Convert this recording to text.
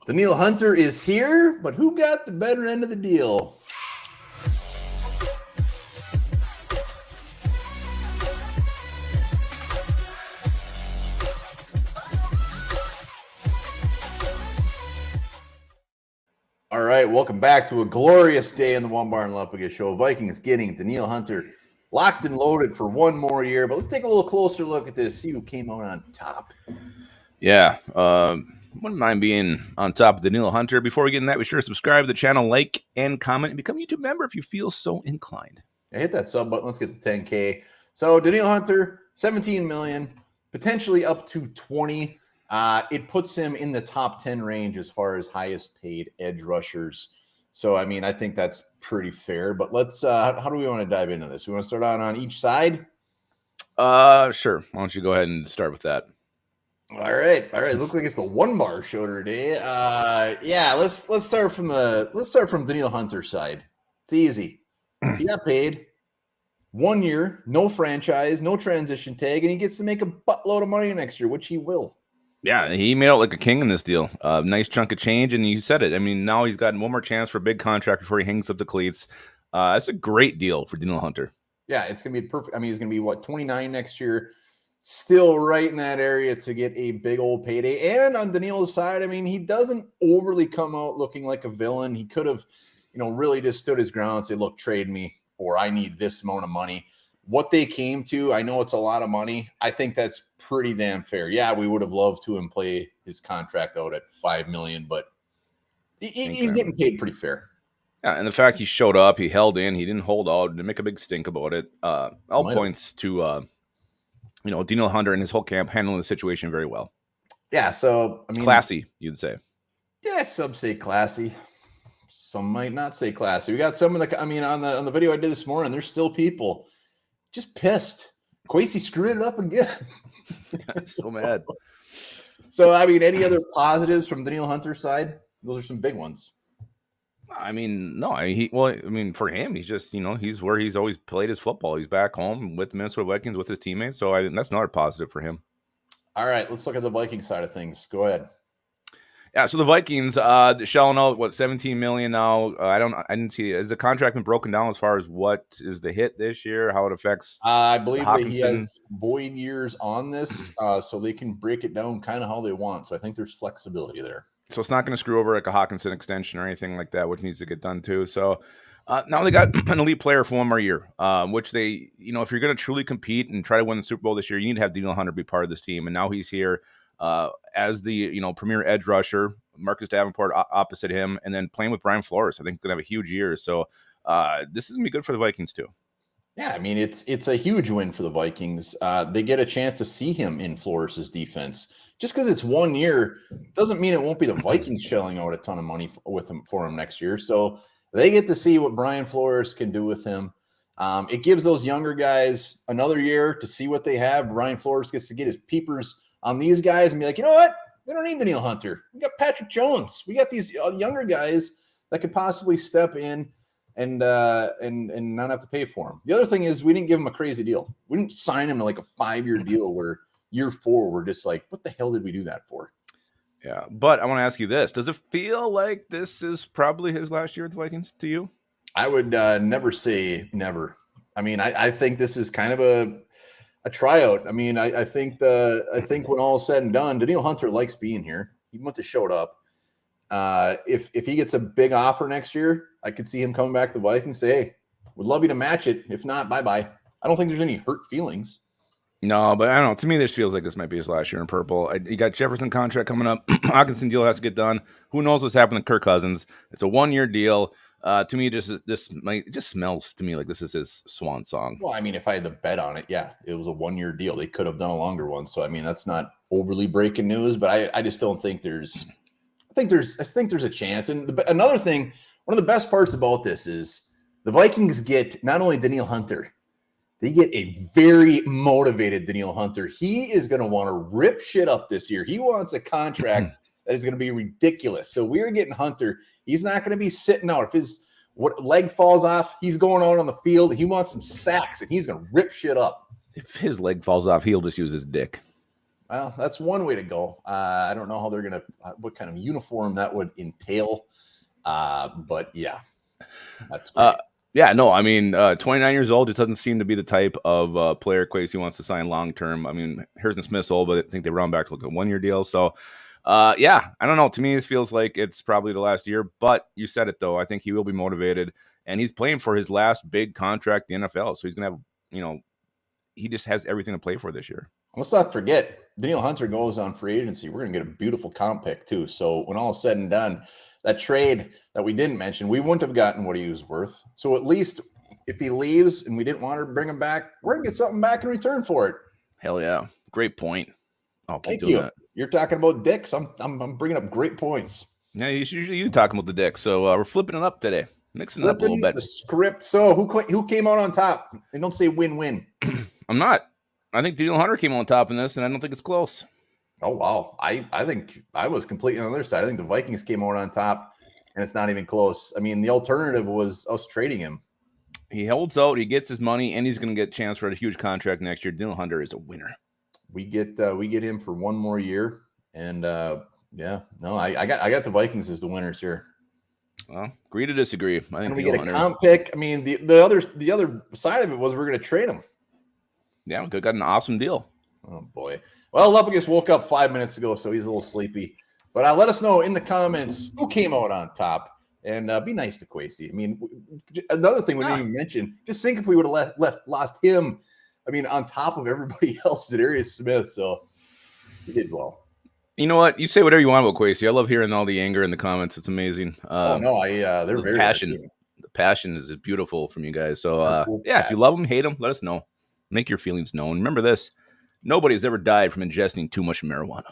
Danielle Hunter is here, but who got the better end of the deal? All right, welcome back to a glorious day in the Onebar and Lupagus show. Vikings getting Danielle Hunter locked and loaded for one more year. But let's take a little closer look at this, see who came out on top. Yeah, wouldn't mind being on top of Danielle Hunter. Before we get in that, be sure to subscribe to the channel, like, and comment, and become a YouTube member if you feel so inclined. Yeah, hit that sub button. Let's get to 10K. So Danielle Hunter, 17 million, potentially up to 20. It puts him in the top 10 range as far as highest paid edge rushers. So, I mean, I think that's pretty fair. But let's, how do we want to dive into this? We want to start on each side? Sure. Why don't you go ahead and start with that? All right. Looks like it's the Onebar show today. Yeah, let's start from Danielle Hunter's side. It's easy. He got paid 1 year, no franchise, no transition tag, and he gets to make a buttload of money next year, which he will. Yeah, he made out like a king in this deal. Nice chunk of change, and you said it. I mean, now he's got one more chance for a big contract before he hangs up the cleats. That's a great deal for Danielle Hunter. Yeah, it's going to be perfect. I mean, he's going to be, 29 next year. Still right in that area to get a big old payday. And on Danielle's side, I mean, he doesn't overly come out looking like a villain. He could have, really just stood his ground and said, look, trade me, or I need this amount of money. What they came to, I know it's a lot of money. I think that's pretty damn fair. Yeah, we would have loved to him play his contract out at $5 million, but he's getting paid pretty fair. Yeah, and the fact he showed up, he held in, he didn't hold out, didn't make a big stink about it. All points to Danielle Hunter and his whole camp handling the situation very well. Yeah, so I mean, classy, you'd say. Yeah, some say classy. Some might not say classy. We got some of the, on the video I did this morning, there's still people just pissed. Kwesi screwed it up again. So mad. So, I mean, any other positives from Danielle Hunter's side? Those are some big ones. I mean, no, for him, he's just, he's where he's always played his football. He's back home with the Minnesota Vikings with his teammates. So that's another positive for him. All right, let's look at the Vikings side of things. Go ahead. Yeah, so the Vikings shelling out 17 million now. I didn't see it. Has the contract been broken down as far as what is the hit this year, how it affects? I believe that he has void years on this, so they can break it down kind of how they want. So I think there's flexibility there. So it's not going to screw over like a Hawkinson extension or anything like that, which needs to get done too. So now they got an elite player for 1 more year, which they, if you're going to truly compete and try to win the Super Bowl this year, you need to have Danielle Hunter be part of this team. And now he's here as the, premier edge rusher, Marcus Davenport opposite him, and then playing with Brian Flores. I think he's going to have a huge year. So this is going to be good for the Vikings too. Yeah, I mean, it's a huge win for the Vikings. They get a chance to see him in Flores' defense. Just because it's 1 year doesn't mean it won't be the Vikings shelling out a ton of money for him next year. So they get to see what Brian Flores can do with him. It gives those younger guys another year to see what they have. Brian Flores gets to get his peepers on these guys and be like, you know what? We don't need Danielle Hunter. We got Patrick Jones. We got these younger guys that could possibly step in and not have to pay for him. The other thing is we didn't give him a crazy deal. We didn't sign him to like a 5-year deal where year 4 we're just like, what the hell did we do that for? Yeah, but I want to ask you this. Does it feel like this is probably his last year with the Vikings to you? I would never say never. I mean, I think this is kind of a tryout. I mean, I think when all is said and done, Danielle Hunter likes being here. He went to show up. If he gets a big offer next year, I could see him coming back to the Vikings and say, hey, would love you to match it. If not, bye-bye. I don't think there's any hurt feelings. No, but I don't know. To me, this feels like this might be his last year in purple. You got Jefferson contract coming up. Hawkinson deal has to get done. Who knows what's happening to Kirk Cousins? It's a 1-year deal. To me, it just smells to me like this is his swan song. Well, I mean, if I had to bet on it, yeah, it was a 1-year deal. They could have done a longer one. So, I mean, that's not overly breaking news, but I just don't think there's – I think there's a chance. And another thing, one of the best parts about this is the Vikings get not only Danielle Hunter, they get a very motivated Danielle Hunter. He is going to want to rip shit up this year. He wants a contract that is going to be ridiculous. So we're getting Hunter. He's not going to be sitting out. If his leg falls off, he's going out on the field. He wants some sacks, and he's going to rip shit up. If his leg falls off, he'll just use his dick. Well, that's one way to go. I don't know how they're gonna, what kind of uniform that would entail, but yeah, that's Uh, great. yeah, no, I mean, 29 years old, it doesn't seem to be the type of player Quasey wants to sign long term. I mean, Harrison Smith's old, but I think they run back to like a 1 year deal. So, yeah, I don't know. To me, this feels like it's probably the last year, but you said it though. I think he will be motivated, and he's playing for his last big contract in the NFL. So he's going to have, you know, he just has everything to play for this year. Let's not forget, Danielle Hunter goes on free agency. We're going to get a beautiful comp pick too. So when all is said and done, that trade that we didn't mention, we wouldn't have gotten what he was worth. So at least if he leaves and we didn't want to bring him back, we're going to get something back in return for it. Hell yeah. Great point. I'll keep Thank doing you. that. You're talking about dicks. I'm bringing up great points. Yeah, usually you talking about the dick. So we're flipping it up today, mixing it up a little Flipping bit. the script. So who came out on top? And don't say win-win. I'm not. I think Daniel Hunter came on top in this, and I don't think it's close. Oh wow. I think I was completely on the other side. I think the Vikings came out on top, and it's not even close. I mean, the alternative was us trading him. He holds out, he gets his money, and he's going to get a chance for a huge contract next year. Daniel Hunter is a winner. We get him for one more year, and yeah, no, I got the Vikings as the winners here. Well, agree to disagree. I think And we Daniel get a Hunter, comp pick. I mean, the other side of it was we're going to trade him. yeah, we got an awesome deal. Oh boy. Well, Lupagus woke up 5 minutes ago, so he's a little sleepy. But let us know in the comments who came out on top, and be nice to Quasey. I mean, another thing we didn't even mention. Just think if we would have lost him. I mean, on top of everybody else, Darius Smith. So he did well. You know what? You say whatever you want about Quasey. I love hearing all the anger in the comments. It's amazing. Oh no, they're very passion. The passion is beautiful from you guys. So cool yeah, if you love them, hate them, let us know. Make your feelings known. Remember this: nobody has ever died from ingesting too much marijuana.